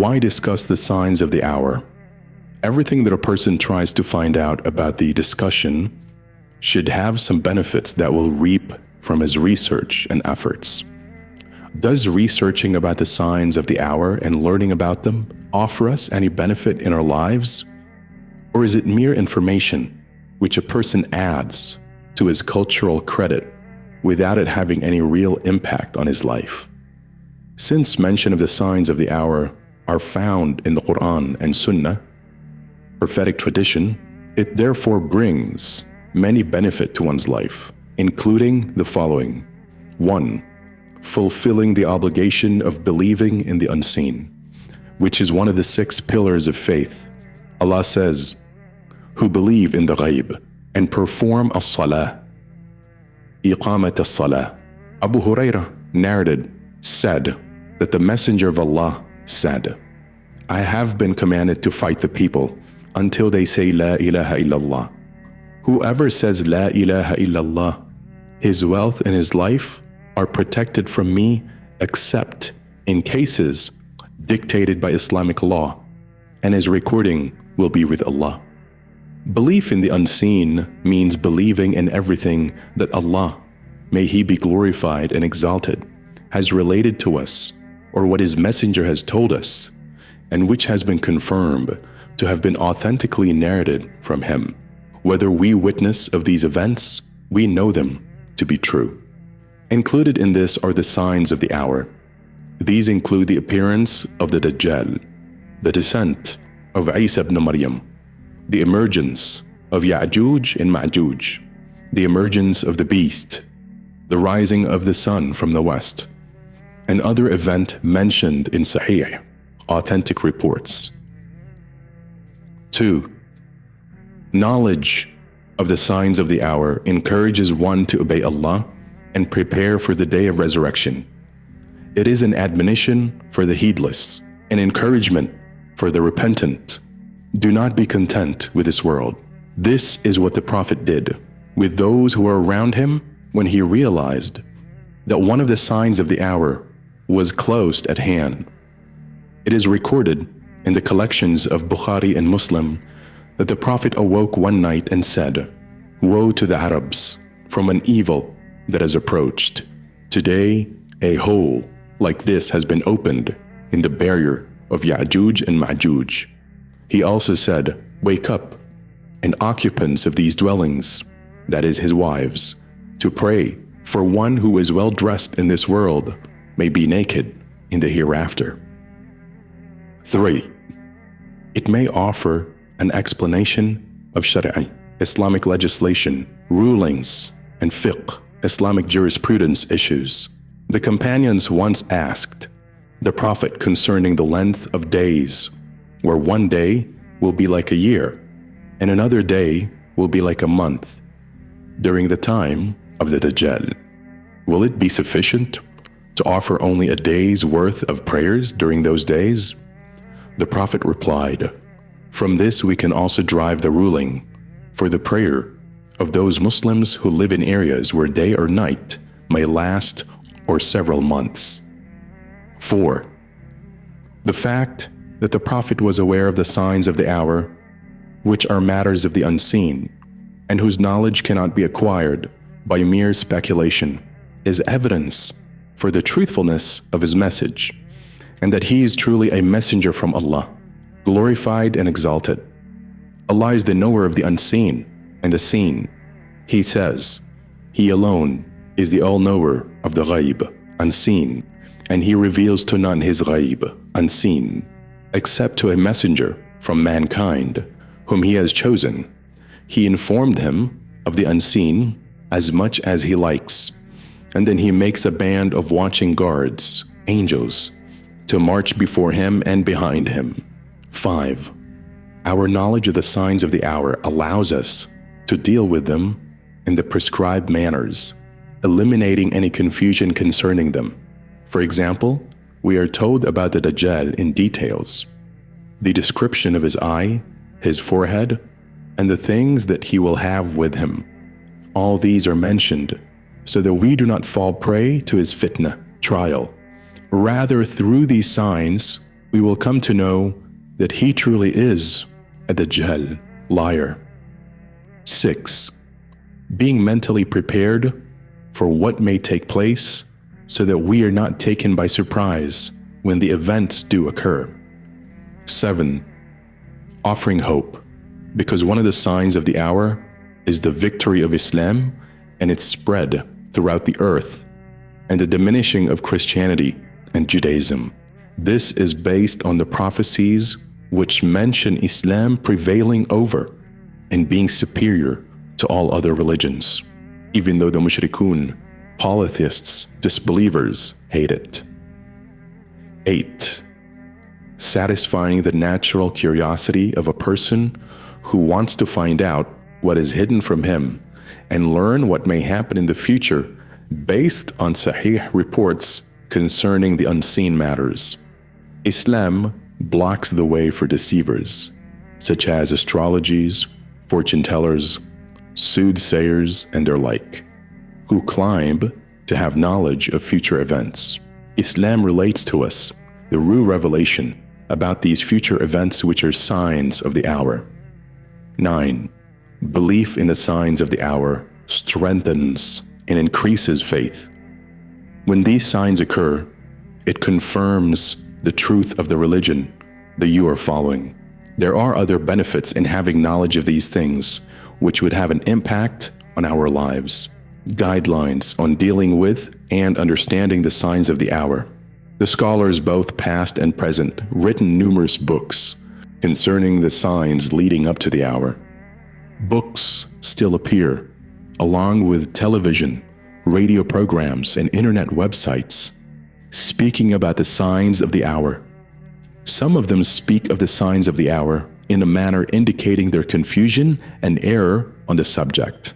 Why discuss the signs of the hour? Everything that a person tries to find out about the discussion should have some benefits that will reap from his research and efforts. Does researching about the signs of the hour and learning about them offer us any benefit in our lives? Or is it mere information which a person adds to his cultural credit without it having any real impact on his life? Since mention of the signs of the hour are found in the Quran and Sunnah, prophetic tradition, it therefore brings many benefit to one's life, including the following. 1. Fulfilling the obligation of believing in the unseen, which is one of the 6 pillars of faith. Allah says, who believe in the ghaib and perform as-salah, iqamat as-salah. Abu Hurairah said that the Messenger of Allah said, I have been commanded to fight the people until they say La ilaha illallah. Whoever says La ilaha illallah, his wealth and his life are protected from me except in cases dictated by Islamic law, and his recording will be with Allah. Belief in the unseen means believing in everything that Allah, may He be glorified and exalted, has related to us, or what His Messenger has told us, and which has been confirmed to have been authentically narrated from Him. Whether we witness of these events, we know them to be true. Included in this are the signs of the hour. These include the appearance of the Dajjal, the descent of Isa ibn Maryam, the emergence of Ya'juj and Ma'juj, the emergence of the beast, the rising of the sun from the west, and other event mentioned in Sahih, authentic reports. 2. Knowledge of the signs of the hour encourages one to obey Allah and prepare for the day of resurrection. It is an admonition for the heedless, an encouragement for the repentant. Do not be content with this world. This is what the Prophet did with those who were around him when he realized that one of the signs of the hour was close at hand. It is recorded in the collections of Bukhari and Muslim that the Prophet awoke one night and said, Woe to the Arabs from an evil that has approached. Today, a hole like this has been opened in the barrier of Ya'juj and Ma'juj. He also said, Wake up, and occupants of these dwellings, that is his wives, to pray, for one who is well dressed in this world may be naked in the hereafter. 3. It may offer an explanation of Shari'i, Islamic legislation, rulings, and fiqh, Islamic jurisprudence issues. The companions once asked the Prophet concerning the length of days, where one day will be like a year, and another day will be like a month, during the time of the Dajjal. Will it be sufficient to offer only a day's worth of prayers during those days? The Prophet replied, From this we can also derive the ruling for the prayer of those Muslims who live in areas where day or night may last or several months. 4. The fact that the Prophet was aware of the signs of the hour, which are matters of the unseen, and whose knowledge cannot be acquired by mere speculation, is evidence for the truthfulness of his message, and that he is truly a messenger from Allah, glorified and exalted. Allah is the knower of the unseen and the seen. He says, He alone is the all-knower of the ghaib, unseen, and He reveals to none His ghaib, unseen, except to a messenger from mankind, whom He has chosen. He informed him of the unseen as much as He likes, and then He makes a band of watching guards, angels, to march before Him and behind Him. 5. Our knowledge of the signs of the hour allows us to deal with them in the prescribed manners, eliminating any confusion concerning them. For example, we are told about the Dajjal in details, the description of his eye, his forehead, and the things that he will have with him. All these are mentioned so that we do not fall prey to his fitna, trial. Rather, through these signs, we will come to know that he truly is a Dajjal, liar. 6. Being mentally prepared for what may take place so that we are not taken by surprise when the events do occur. 7. Offering hope, because one of the signs of the hour is the victory of Islam and its spread throughout the earth, and the diminishing of Christianity and Judaism. This is based on the prophecies which mention Islam prevailing over and being superior to all other religions, even though the mushrikun, polytheists, disbelievers, hate it. 8. Satisfying the natural curiosity of a person who wants to find out what is hidden from him and learn what may happen in the future based on sahih reports concerning the unseen matters. Islam blocks the way for deceivers, such as astrologies, fortune tellers, soothsayers, and their like, who claim to have knowledge of future events. Islam relates to us the true revelation about these future events which are signs of the hour. 9. Belief in the signs of the hour strengthens and increases faith. When these signs occur, it confirms the truth of the religion that you are following. There are other benefits in having knowledge of these things which would have an impact on our lives. Guidelines on dealing with and understanding the signs of the hour. The scholars, both past and present, written numerous books concerning the signs leading up to the hour. Books still appear, along with television, radio programs, and internet websites, speaking about the signs of the hour. Some of them speak of the signs of the hour in a manner indicating their confusion and error on the subject.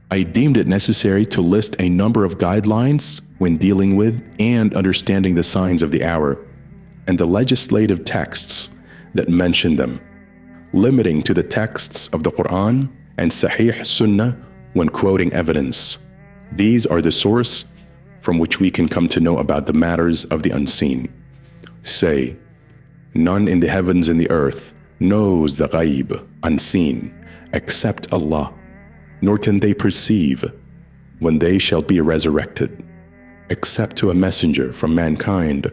I deemed it necessary to list a number of guidelines when dealing with and understanding the signs of the hour, and the legislative texts that mention them, limiting to the texts of the Quran and Sahih Sunnah when quoting evidence. These are the source from which we can come to know about the matters of the unseen. Say, none in the heavens and the earth knows the ghaib, unseen, except Allah, nor can they perceive when they shall be resurrected, except to a messenger from mankind,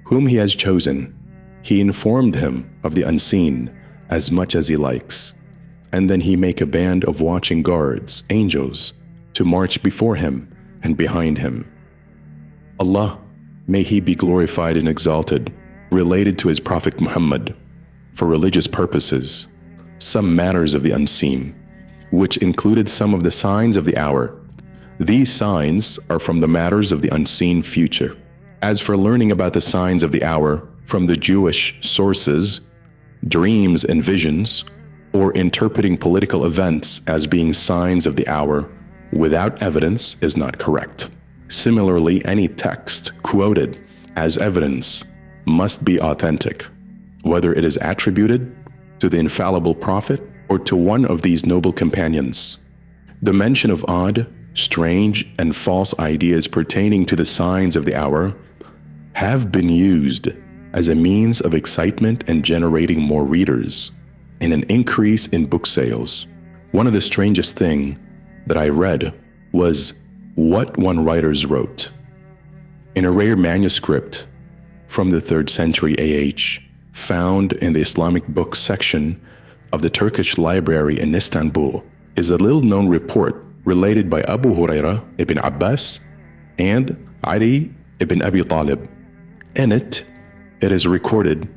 whom he has chosen. He informed him of the unseen as much as he likes, and then he make a band of watching guards, angels, to march before him and behind him. Allah, may he be glorified and exalted, related to his Prophet Muhammad, for religious purposes, some matters of the unseen, which included some of the signs of the hour. These signs are from the matters of the unseen future. As for learning about the signs of the hour from the Jewish sources, dreams and visions, or interpreting political events as being signs of the hour without evidence is not correct. Similarly, any text quoted as evidence must be authentic, whether it is attributed to the infallible prophet or to one of these noble companions. The mention of odd, strange, and false ideas pertaining to the signs of the hour have been used as a means of excitement and generating more readers and an increase in book sales. One of the strangest things that I read was what one writer wrote. In a rare manuscript from the 3rd century AH, found in the Islamic books section of the Turkish library in Istanbul, is a little-known report related by Abu Huraira ibn Abbas and Ali ibn Abi Talib. In it is recorded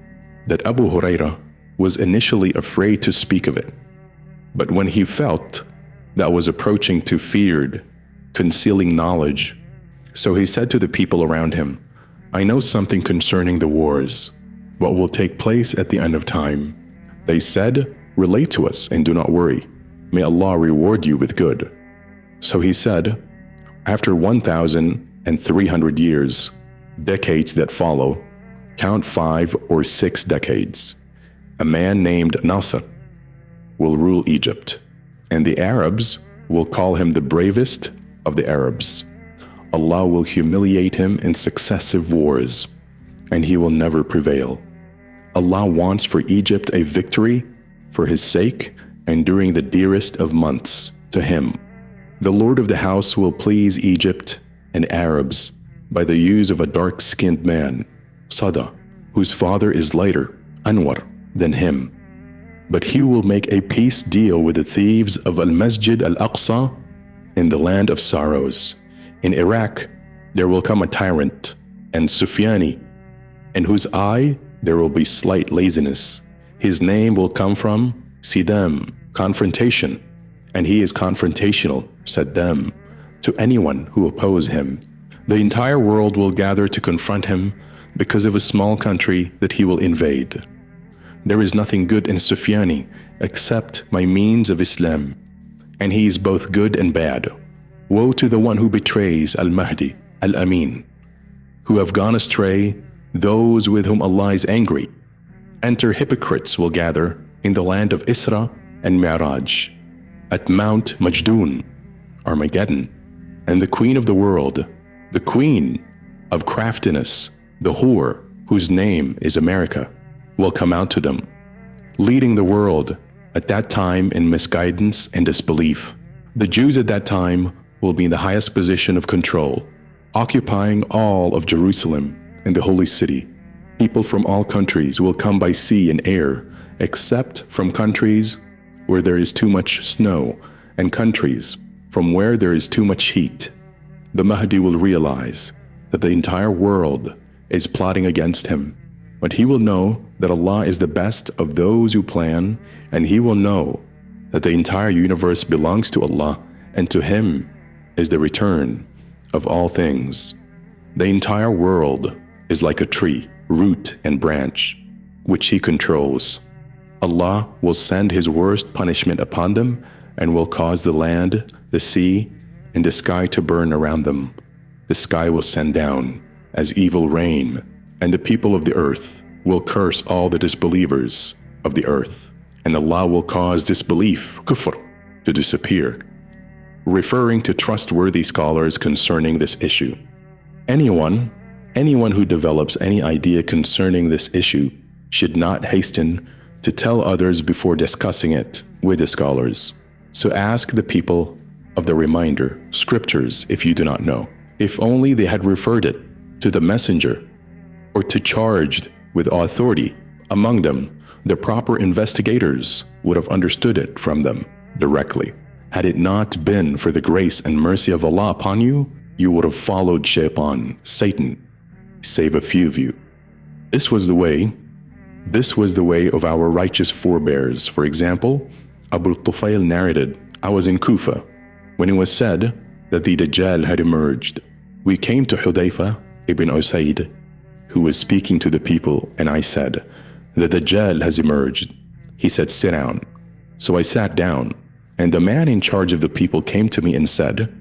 that Abu Huraira was initially afraid to speak of it, but when he felt that was approaching to feared, concealing knowledge, so he said to the people around him, I know something concerning the wars, what will take place at the end of time. They said, relate to us and do not worry. May Allah reward you with good. So he said, after 1,300 years, decades that follow, count 5 or 6 decades, a man named Nasr will rule Egypt, and the Arabs will call him the bravest of the Arabs. Allah will humiliate him in successive wars, and he will never prevail. Allah wants for Egypt a victory for his sake and during the dearest of months to him. The Lord of the house will please Egypt and Arabs by the use of a dark-skinned man, Sada, whose father is lighter, Anwar, than him. But he will make a peace deal with the thieves of Al-Masjid Al-Aqsa in the land of sorrows. In Iraq, there will come a tyrant, and Sufyani, in whose eye there will be slight laziness. His name will come from Sidam, confrontation, and he is confrontational, said them, to anyone who oppose him. The entire world will gather to confront him because of a small country that he will invade. There is nothing good in Sufyani except by means of Islam, and he is both good and bad. Woe to the one who betrays Al-Mahdi, Al-Amin, who have gone astray, those with whom Allah is angry. Enter hypocrites will gather in the land of Isra and Mi'raj, at Mount Majdoon, Armageddon, and the queen of the world, the queen of craftiness, the whore, whose name is America, will come out to them, leading the world at that time in misguidance and disbelief. The Jews at that time will be in the highest position of control, occupying all of Jerusalem and the holy city. People from all countries will come by sea and air, except from countries where there is too much snow and countries from where there is too much heat. The Mahdi will realize that the entire world is plotting against him, but he will know that Allah is the best of those who plan, and he will know that the entire universe belongs to Allah, and to him is the return of all things. The entire world is like a tree, root and branch, which he controls. Allah will send his worst punishment upon them and will cause the land, the sea, and the sky to burn around them. The sky will send down as evil rain, and the people of the earth will curse all the disbelievers of the earth, and Allah will cause disbelief, kufr, to disappear. Referring to trustworthy scholars concerning this issue. Anyone who develops any idea concerning this issue should not hasten to tell others before discussing it with the scholars. So ask the people of the reminder, scriptures, if you do not know. If only they had referred it to the messenger or to charged with authority among them, the proper investigators would have understood it from them directly. Had it not been for the grace and mercy of Allah upon you, you would have followed Shaitan, Satan, save a few of you. This was the way of our righteous forebears. For example, Abu Tufail narrated, I was in Kufa when it was said that the Dajjal had emerged. We came to Hudayfa ibn Usaid, who was speaking to the people, and I said, the Dajjal has emerged. He said, sit down. So I sat down, and the man in charge of the people came to me and said,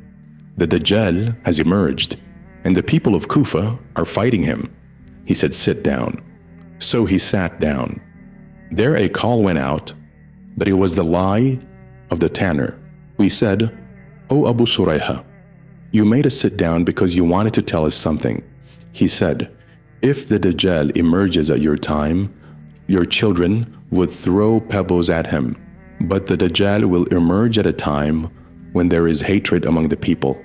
the Dajjal has emerged, and the people of Kufa are fighting him. He said, sit down. So he sat down. There a call went out that it was the lie of the tanner. We said, O Abu Surayha, you made us sit down because you wanted to tell us something. He said, if the Dajjal emerges at your time, your children would throw pebbles at him, but the Dajjal will emerge at a time when there is hatred among the people,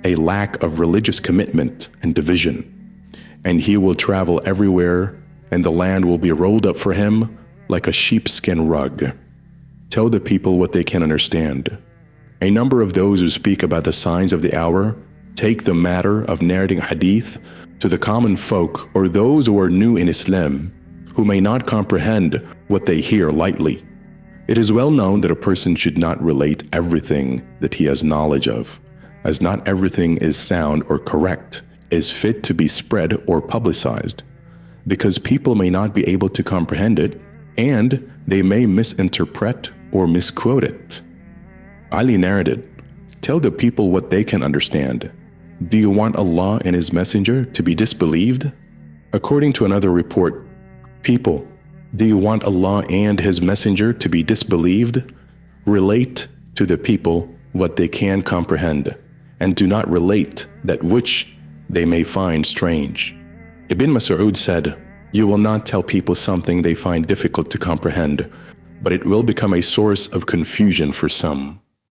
a lack of religious commitment and division, and he will travel everywhere, and the land will be rolled up for him like a sheepskin rug. Tell the people what they can understand. A number of those who speak about the signs of the hour take the matter of narrating hadith to the common folk or those who are new in Islam, who may not comprehend what they hear lightly. It is well known that a person should not relate everything that he has knowledge of, as not everything is sound or correct, is fit to be spread or publicized, because people may not be able to comprehend it, and they may misinterpret or misquote it. Ali narrated, tell the people what they can understand. Do you want Allah and His Messenger to be disbelieved? According to another report, people, do you want Allah and His Messenger to be disbelieved? Relate to the people what they can comprehend, and do not relate that which they may find strange. Ibn Mas'ud said, "You will not tell people something they find difficult to comprehend, but it will become a source of confusion for some."